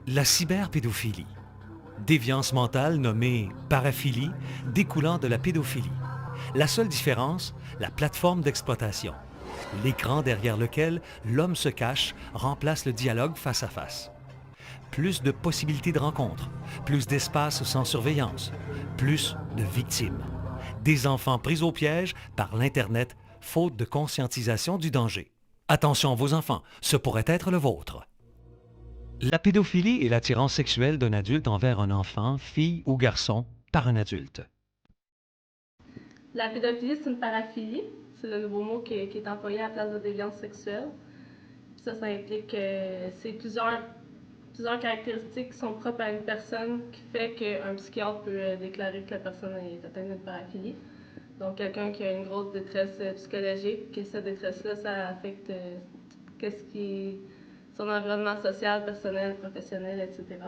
La cyberpédophilie, déviance mentale nommée paraphilie découlant de la pédophilie. La seule différence, la plateforme d'exploitation. L'écran derrière lequel l'homme se cache remplace le dialogue face à face. Plus de possibilités de rencontres, plus d'espace sans surveillance, plus de victimes. Des enfants pris au piège par l'Internet, faute de conscientisation du danger. Attention vos enfants, ce pourrait être le vôtre. La pédophilie est l'attirance sexuelle d'un adulte envers un enfant, fille ou garçon, par un adulte. La pédophilie, c'est une paraphilie. C'est le nouveau mot qui est employé à la place de déviance sexuelle. Ça implique que c'est plusieurs caractéristiques qui sont propres à une personne qui fait qu'un psychiatre peut déclarer que la personne est atteinte d'une paraphilie. Donc, quelqu'un qui a une grosse détresse psychologique, que cette détresse-là, ça affecte qu'est-ce qui est son environnement social, personnel, professionnel, etc.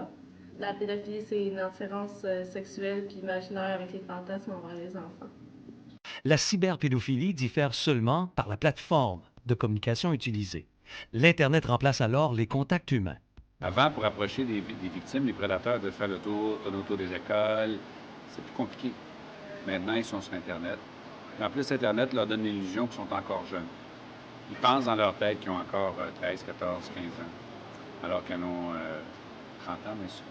La pédophilie, c'est une attirance sexuelle puis imaginaire avec les fantasmes envers les enfants. La cyberpédophilie diffère seulement par la plateforme de communication utilisée. L'Internet remplace alors les contacts humains. Avant, pour approcher des victimes, les prédateurs devaient faire le tour, tourner autour des écoles. C'est plus compliqué. Maintenant, ils sont sur Internet. En plus, Internet leur donne l'illusion qu'ils sont encore jeunes. Ils pensent dans leur tête qu'ils ont encore 13, 14, 15 ans, alors qu'ils en ont 30 ans, bien sûr.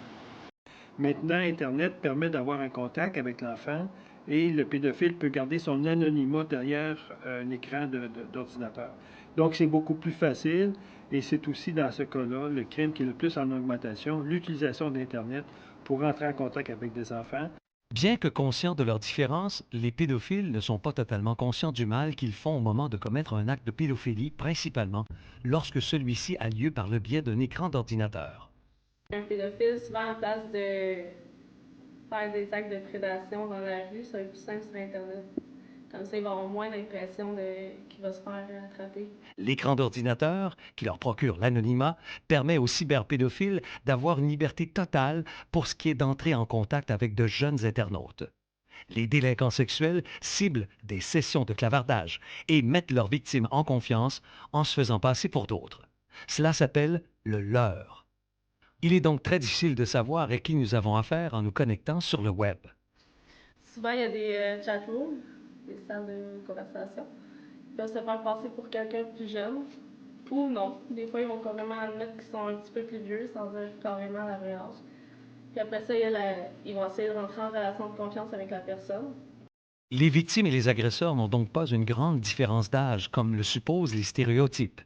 Maintenant, Internet permet d'avoir un contact avec l'enfant et le pédophile peut garder son anonymat derrière un écran d'ordinateur. Donc, c'est beaucoup plus facile et c'est aussi dans ce cas-là le crime qui est le plus en augmentation, l'utilisation d'Internet pour entrer en contact avec des enfants. Bien que conscients de leurs différences, les pédophiles ne sont pas totalement conscients du mal qu'ils font au moment de commettre un acte de pédophilie, principalement lorsque celui-ci a lieu par le biais d'un écran d'ordinateur. Un pédophile, souvent, en place de faire des actes de prédation dans la rue, ça va être plus simple sur Internet. Comme ça, il va avoir moins l'impression qu'il va se faire attraper. L'écran d'ordinateur, qui leur procure l'anonymat, permet aux cyberpédophiles d'avoir une liberté totale pour ce qui est d'entrer en contact avec de jeunes internautes. Les délinquants sexuels ciblent des sessions de clavardage et mettent leurs victimes en confiance en se faisant passer pour d'autres. Cela s'appelle le leurre. Il est donc très difficile de savoir à qui nous avons affaire en nous connectant sur le web. Souvent, il y a des chatrooms, des salles de conversation. Ils peuvent se faire passer pour quelqu'un de plus jeune ou non. Des fois, ils vont carrément admettre qu'ils sont un petit peu plus vieux sans dire carrément la vraie âge. Puis après ça, ils vont essayer de rentrer en relation de confiance avec la personne. Les victimes et les agresseurs n'ont donc pas une grande différence d'âge, comme le supposent les stéréotypes.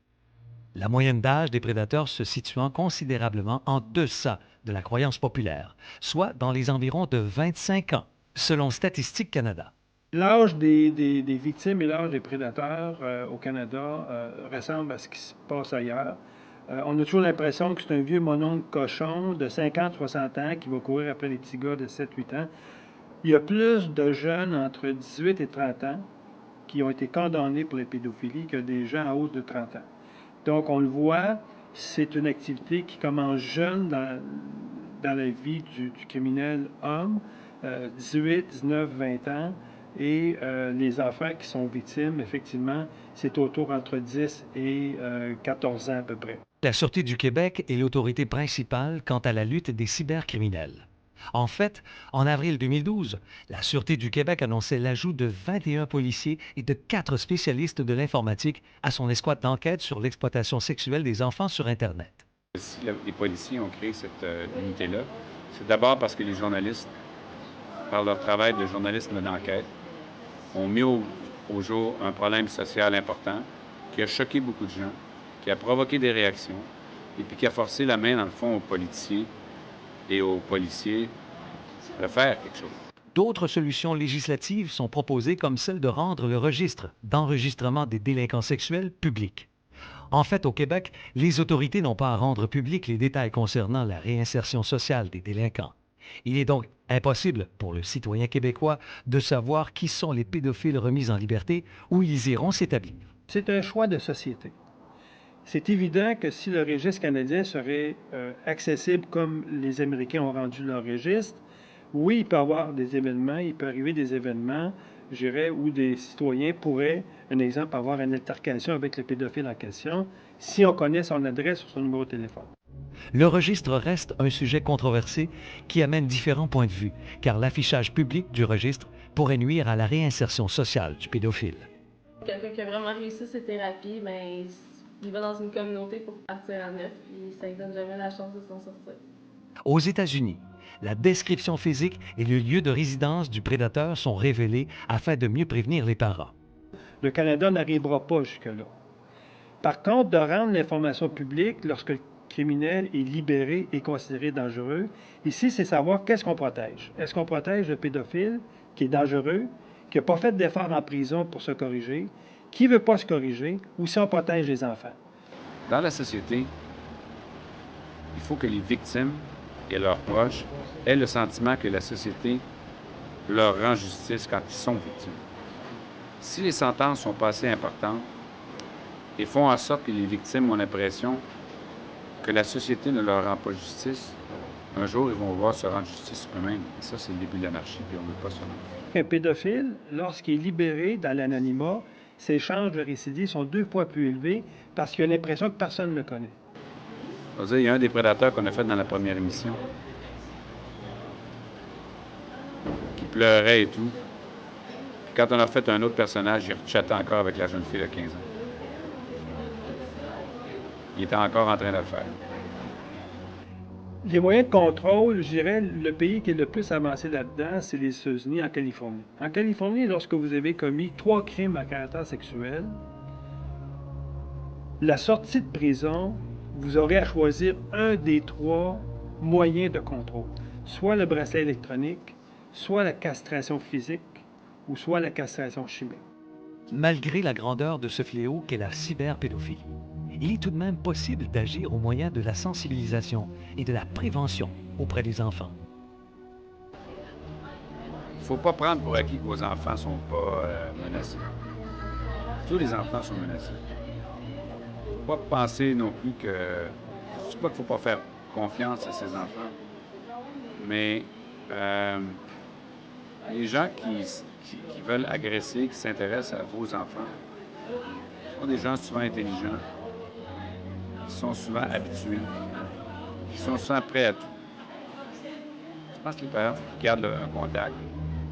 La moyenne d'âge des prédateurs se situant considérablement en deçà de la croyance populaire, soit dans les environs de 25 ans, selon Statistique Canada. L'âge des victimes et l'âge des prédateurs au Canada ressemble à ce qui se passe ailleurs. On a toujours l'impression que c'est un vieux mononcle cochon de 50-60 ans qui va courir après les petits gars de 7-8 ans. Il y a plus de jeunes entre 18 et 30 ans qui ont été condamnés pour les pédophilies que des gens à haut de 30 ans. Donc, on le voit, c'est une activité qui commence jeune dans la vie du criminel homme, 18, 19, 20 ans. Et les enfants qui sont victimes, effectivement, c'est autour entre 10 et 14 ans à peu près. La Sûreté du Québec est l'autorité principale quant à la lutte des cybercriminels. En fait, en avril 2012, la Sûreté du Québec annonçait l'ajout de 21 policiers et de 4 spécialistes de l'informatique à son escouade d'enquête sur l'exploitation sexuelle des enfants sur Internet. Si les policiers ont créé cette unité-là, c'est d'abord parce que les journalistes, par leur travail de journalisme d'enquête, ont mis au jour un problème social important qui a choqué beaucoup de gens, qui a provoqué des réactions et puis qui a forcé la main, dans le fond, aux politiciens et aux policiers de faire quelque chose. D'autres solutions législatives sont proposées comme celle de rendre le registre d'enregistrement des délinquants sexuels public. En fait, au Québec, les autorités n'ont pas à rendre publics les détails concernant la réinsertion sociale des délinquants. Il est donc impossible pour le citoyen québécois de savoir qui sont les pédophiles remis en liberté où ils iront s'établir. C'est un choix de société. C'est évident que si le registre canadien serait accessible comme les Américains ont rendu leur registre, oui, il peut y avoir des événements, il peut arriver des événements, je dirais, où des citoyens pourraient, un exemple, avoir une altercation avec le pédophile en question si on connaît son adresse ou son numéro de téléphone. le registre reste un sujet controversé qui amène différents points de vue, car l'affichage public du registre pourrait nuire à la réinsertion sociale du pédophile. Quelqu'un qui a vraiment réussi ses thérapies, ben, il va dans une communauté pour partir à neuf, puis ça ne lui donne jamais la chance de s'en sortir. Aux États-Unis, la description physique et le lieu de résidence du prédateur sont révélés afin de mieux prévenir les parents. Le Canada n'arrivera pas jusque-là. Par contre, de rendre l'information publique lorsque le criminel est libéré et considéré dangereux, ici, c'est savoir qu'est-ce qu'on protège. Est-ce qu'on protège le pédophile qui est dangereux, qui n'a pas fait d'effort en prison pour se corriger, qui ne veut pas se corriger, ou si on protège les enfants? Dans la société, il faut que les victimes et leurs proches aient le sentiment que la société leur rend justice quand ils sont victimes. Si les sentences sont pas assez importantes et font en sorte que les victimes ont l'impression que la société ne leur rend pas justice, un jour, ils vont voir se rendre justice eux-mêmes. Et ça, c'est le début de l'anarchie, puis on ne veut pas ça. Un pédophile, lorsqu'il est libéré dans l'anonymat, ses chances de récidive sont 2 fois plus élevées parce qu'il a l'impression que personne ne le connaît. Il y a un des prédateurs qu'on a fait dans la première émission qui pleurait et tout. Puis quand on a fait un autre personnage, il rechattait encore avec la jeune fille de 15 ans. Il était encore en train de le faire. Les moyens de contrôle, je dirais, le pays qui est le plus avancé là-dedans, c'est les États-Unis, en Californie. En Californie, lorsque vous avez commis 3 crimes à caractère sexuel, la sortie de prison, vous aurez à choisir un des 3 moyens de contrôle. Soit le bracelet électronique, soit la castration physique, ou soit la castration chimique. Malgré la grandeur de ce fléau qu'est la cyberpédophilie, il est tout de même possible d'agir au moyen de la sensibilisation et de la prévention auprès des enfants. Il ne faut pas prendre pour acquis que vos enfants ne sont pas menacés. Tous les enfants sont menacés. Il ne faut pas penser non plus que... Je ne dis pas qu'il ne faut pas faire confiance à ses enfants, mais les gens qui veulent agresser, qui s'intéressent à vos enfants, sont des gens souvent intelligents, qui sont souvent habitués, qui sont souvent prêts à tout. Je pense que les parents qui gardent un contact,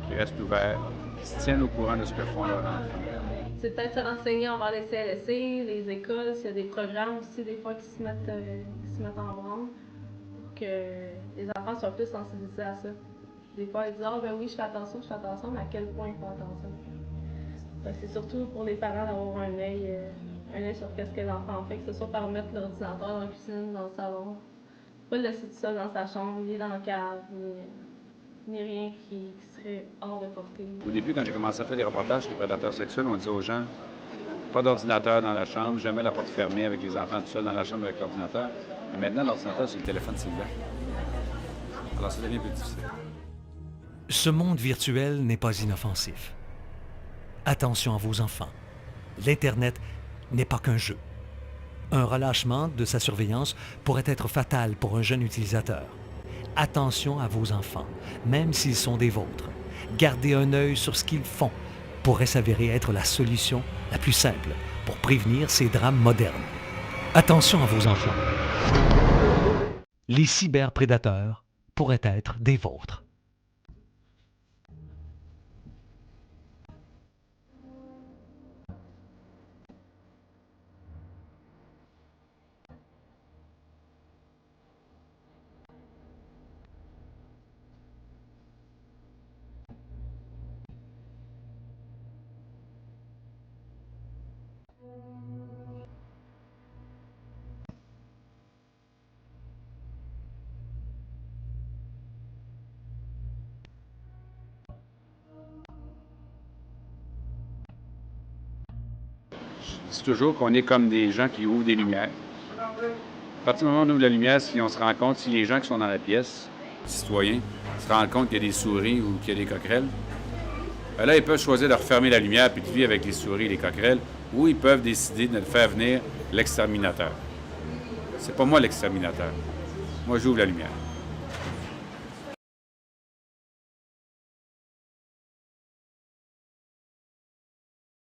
qui restent ouverts, qui se tiennent au courant de ce que font leurs enfants. C'est peut-être se renseigner envers les CLSC, les écoles, s'il y a des programmes aussi des fois qui se mettent en branle, pour que les enfants soient plus sensibilisés à ça. Des fois, ils disent « Ah, ben oui, je fais attention, mais à quel point ils font attention? » C'est surtout pour les parents d'avoir un œil sur ce que l'enfant fait, que ce soit par mettre l'ordinateur dans la cuisine, dans le salon. Pas le laisser tout seul dans sa chambre, ni dans le cave, ni rien qui serait hors de portée. Au début, quand j'ai commencé à faire des reportages sur les prédateurs sexuels, on disait aux gens pas d'ordinateur dans la chambre, jamais la porte fermée avec les enfants tout seuls dans la chambre avec l'ordinateur. Mais maintenant, l'ordinateur, c'est le téléphone cellulaire. Alors, ça devient plus difficile. Ce monde virtuel n'est pas inoffensif. Attention à vos enfants. L'Internet n'est pas qu'un jeu. Un relâchement de sa surveillance pourrait être fatal pour un jeune utilisateur. Attention à vos enfants, même s'ils sont des vôtres. Gardez un œil sur ce qu'ils font pourrait s'avérer être la solution la plus simple pour prévenir ces drames modernes. Attention à vos enfants. Les cyberprédateurs pourraient être des vôtres. Je dis toujours qu'on est comme des gens qui ouvrent des lumières. À partir du moment où on ouvre la lumière, si on se rend compte, si les gens qui sont dans la pièce, les citoyens, se rendent compte qu'il y a des souris ou qu'il y a des coquerelles, là, ils peuvent choisir de refermer la lumière puis de vivre avec les souris et les coquerelles, ou ils peuvent décider de faire venir l'exterminateur. C'est pas moi l'exterminateur. Moi, j'ouvre la lumière.